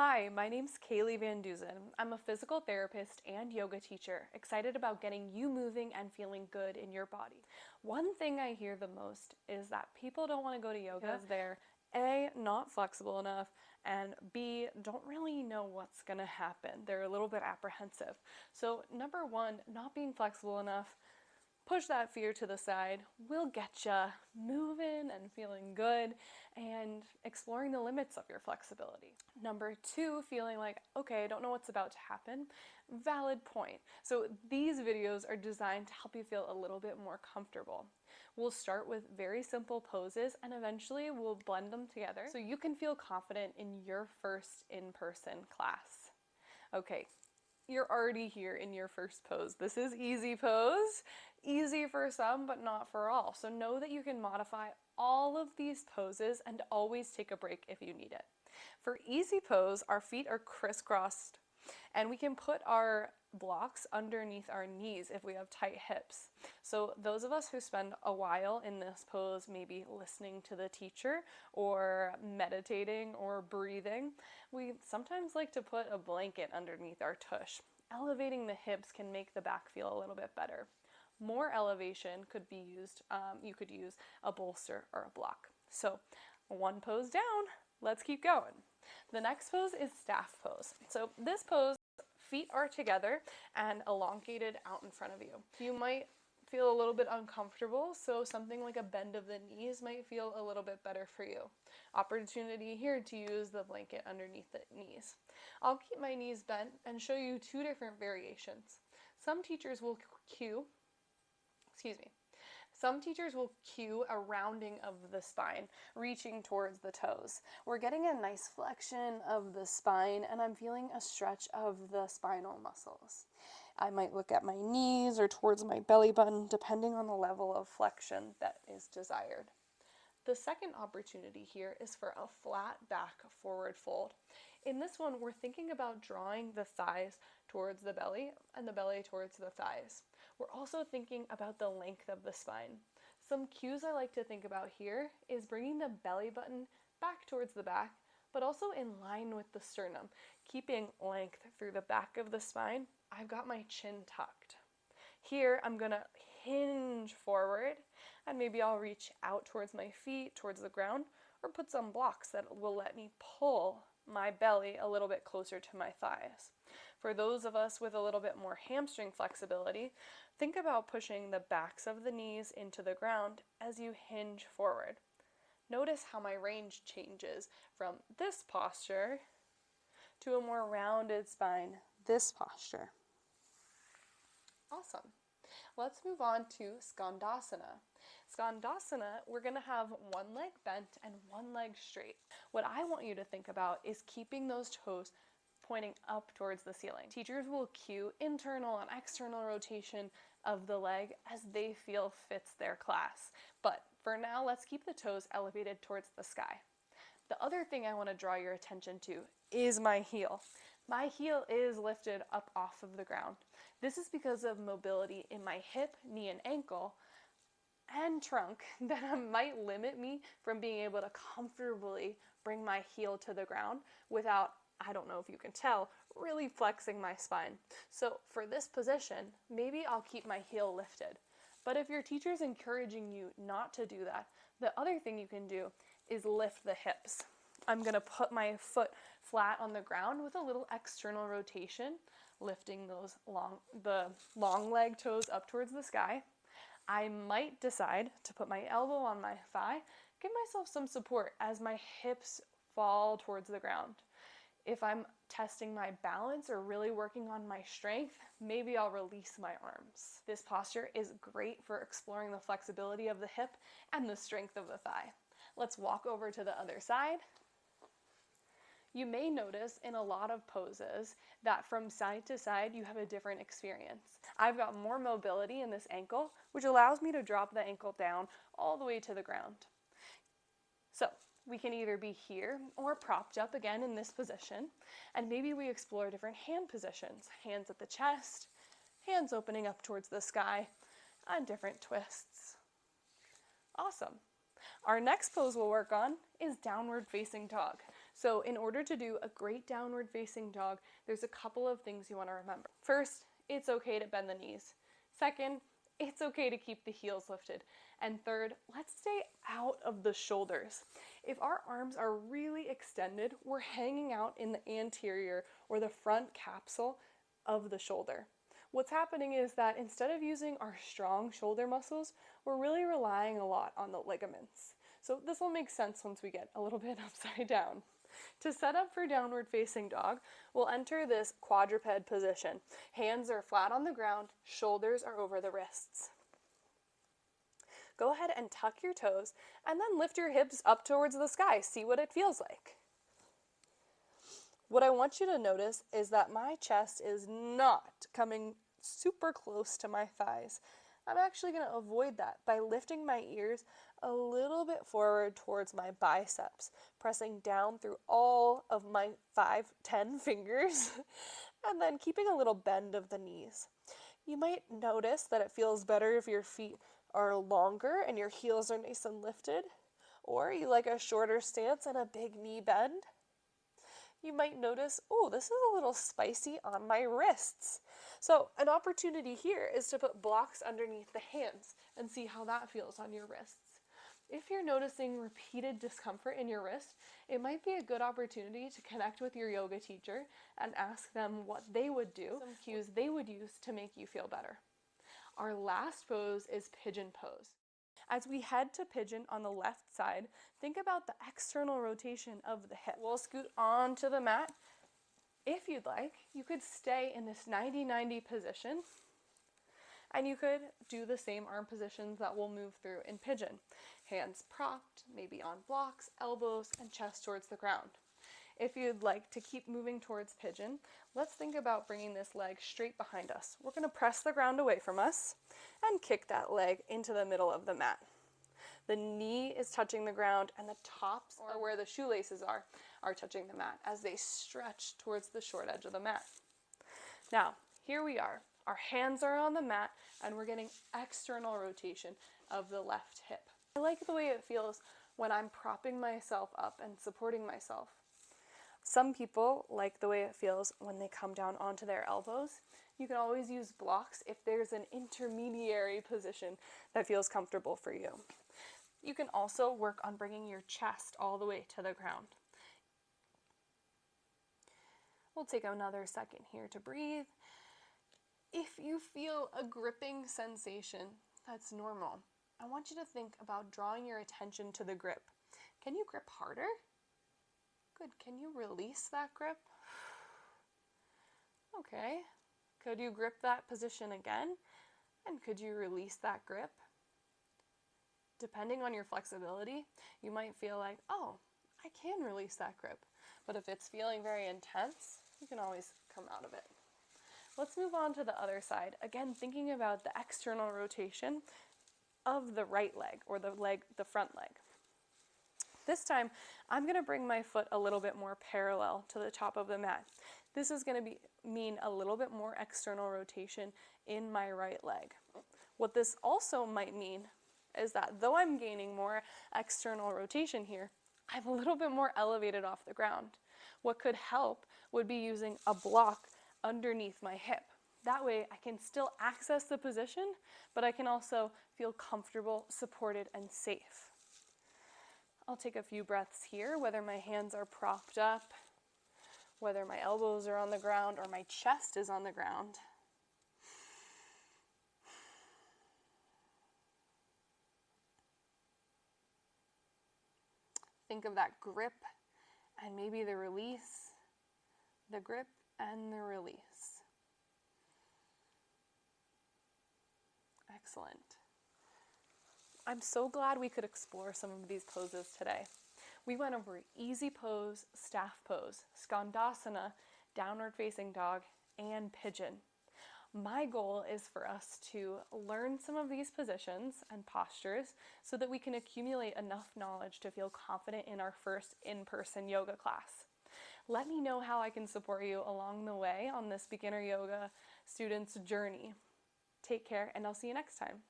Hi, my name's Kaylee Van Duzen. I'm a physical therapist and yoga teacher, excited about getting you moving and feeling good in your body. One thing I hear the most is that people don't want to go to yoga because they're A, not flexible enough, and B, don't really know what's going to happen. They're a little bit apprehensive. So number one, not being flexible enough, push that fear to the side. We'll get ya moving and feeling good and exploring the limits of your flexibility. Number two, feeling like, okay, I don't know what's about to happen. Valid point. So these videos are designed to help you feel a little bit more comfortable. We'll start with very simple poses and eventually we'll blend them together so you can feel confident in your first in-person class. Okay, you're already here in your first pose. This is easy pose. Easy for some, but not for all. So know that you can modify all of these poses and always take a break if you need it. For easy pose, our feet are crisscrossed and we can put our blocks underneath our knees if we have tight hips. So those of us who spend a while in this pose, maybe listening to the teacher or meditating or breathing, we sometimes like to put a blanket underneath our tush. Elevating the hips can make the back feel a little bit better. More elevation could be used, you could use a bolster or a block. So one pose down, let's keep going. The next pose is staff pose. So this pose, feet are together and elongated out in front of you. You might feel a little bit uncomfortable, so something like a bend of the knees might feel a little bit better for you. Opportunity here to use the blanket underneath the knees. I'll keep my knees bent and show you two different variations. Some teachers will cue a rounding of the spine, reaching towards the toes. We're getting a nice flexion of the spine and I'm feeling a stretch of the spinal muscles. I might look at my knees or towards my belly button, depending on the level of flexion that is desired. The second opportunity here is for a flat back forward fold. In this one, we're thinking about drawing the thighs towards the belly and the belly towards the thighs. We're also thinking about the length of the spine. Some cues I like to think about here is bringing the belly button back towards the back, but also in line with the sternum, keeping length through the back of the spine. I've got my chin tucked. Here, I'm gonna hinge forward, and maybe I'll reach out towards my feet, towards the ground, or put some blocks that will let me pull my belly a little bit closer to my thighs. For those of us with a little bit more hamstring flexibility, think about pushing the backs of the knees into the ground as you hinge forward. Notice how my range changes from this posture to a more rounded spine, this posture. Awesome. Let's move on to Skandasana. Skandasana, we're going to have one leg bent and one leg straight. What I want you to think about is keeping those toes pointing up towards the ceiling. Teachers will cue internal and external rotation of the leg as they feel fits their class. But for now, let's keep the toes elevated towards the sky. The other thing I want to draw your attention to is my heel. My heel is lifted up off of the ground. This is because of mobility in my hip, knee, and ankle, and trunk that might limit me from being able to comfortably bring my heel to the ground without, I don't know if you can tell, really flexing my spine. So for this position, maybe I'll keep my heel lifted. But if your teacher's encouraging you not to do that, the other thing you can do is lift the hips. I'm gonna put my foot flat on the ground with a little external rotation, lifting the long leg toes up towards the sky. I might decide to put my elbow on my thigh, give myself some support as my hips fall towards the ground. If I'm testing my balance or really working on my strength, maybe I'll release my arms. This posture is great for exploring the flexibility of the hip and the strength of the thigh. Let's walk over to the other side. You may notice in a lot of poses that from side to side you have a different experience. I've got more mobility in this ankle, which allows me to drop the ankle down all the way to the ground. So we can either be here or propped up again in this position, and maybe we explore different hand positions. Hands at the chest, hands opening up towards the sky, and different twists. Awesome. Our next pose we'll work on is downward facing dog. So in order to do a great downward facing dog, there's a couple of things you want to remember. First, it's okay to bend the knees. Second, it's okay to keep the heels lifted. And third, let's stay out of the shoulders. If our arms are really extended, we're hanging out in the anterior or the front capsule of the shoulder. What's happening is that instead of using our strong shoulder muscles, we're really relying a lot on the ligaments. So this will make sense once we get a little bit upside down. To set up for downward facing dog, we'll enter this quadruped position. Hands are flat on the ground, shoulders are over the wrists. Go ahead and tuck your toes and then lift your hips up towards the sky. See what it feels like. What I want you to notice is that my chest is not coming super close to my thighs. I'm actually going to avoid that by lifting my ears a little bit forward towards my biceps, pressing down through all of my 5-10 fingers, and then keeping a little bend of the knees. You might notice that it feels better if your feet are longer and your heels are nice and lifted, or you like a shorter stance and a big knee bend. You might notice, oh, this is a little spicy on my wrists. So an opportunity here is to put blocks underneath the hands and see how that feels on your wrists. If you're noticing repeated discomfort in your wrist, it might be a good opportunity to connect with your yoga teacher and ask them what they would do, some cues they would use to make you feel better. Our last pose is Pigeon Pose. As we head to pigeon on the left side, think about the external rotation of the hip. We'll scoot onto the mat. If you'd like, you could stay in this 90-90 position, and you could do the same arm positions that we'll move through in pigeon. Hands propped, maybe on blocks, elbows, and chest towards the ground. If you'd like to keep moving towards pigeon, let's think about bringing this leg straight behind us. We're going to press the ground away from us and kick that leg into the middle of the mat. The knee is touching the ground and the tops, or where the shoelaces are touching the mat as they stretch towards the short edge of the mat. Now, here we are. Our hands are on the mat and we're getting external rotation of the left hip. I like the way it feels when I'm propping myself up and supporting myself. Some people like the way it feels when they come down onto their elbows. You can always use blocks if there's an intermediary position that feels comfortable for you. You can also work on bringing your chest all the way to the ground. We'll take another second here to breathe. If you feel a gripping sensation, that's normal. I want you to think about drawing your attention to the grip. Can you grip harder? Good. Can you release that grip? Okay. Could you grip that position again? And could you release that grip? Depending on your flexibility, you might feel like, oh, I can release that grip. But if it's feeling very intense, you can always come out of it. Let's move on to the other side. Again, thinking about the external rotation of the right leg, or the front leg. This time, I'm going to bring my foot a little bit more parallel to the top of the mat. This is going to mean a little bit more external rotation in my right leg. What this also might mean is that though I'm gaining more external rotation here, I'm a little bit more elevated off the ground. What could help would be using a block underneath my hip. That way I can still access the position, but I can also feel comfortable, supported, and safe. I'll take a few breaths here, whether my hands are propped up, whether my elbows are on the ground, or my chest is on the ground. Think of that grip and maybe the release, the grip and the release. Excellent. I'm so glad we could explore some of these poses today. We went over easy pose, staff pose, Skandasana, downward facing dog, and pigeon. My goal is for us to learn some of these positions and postures so that we can accumulate enough knowledge to feel confident in our first in-person yoga class. Let me know how I can support you along the way on this beginner yoga student's journey. Take care, and I'll see you next time.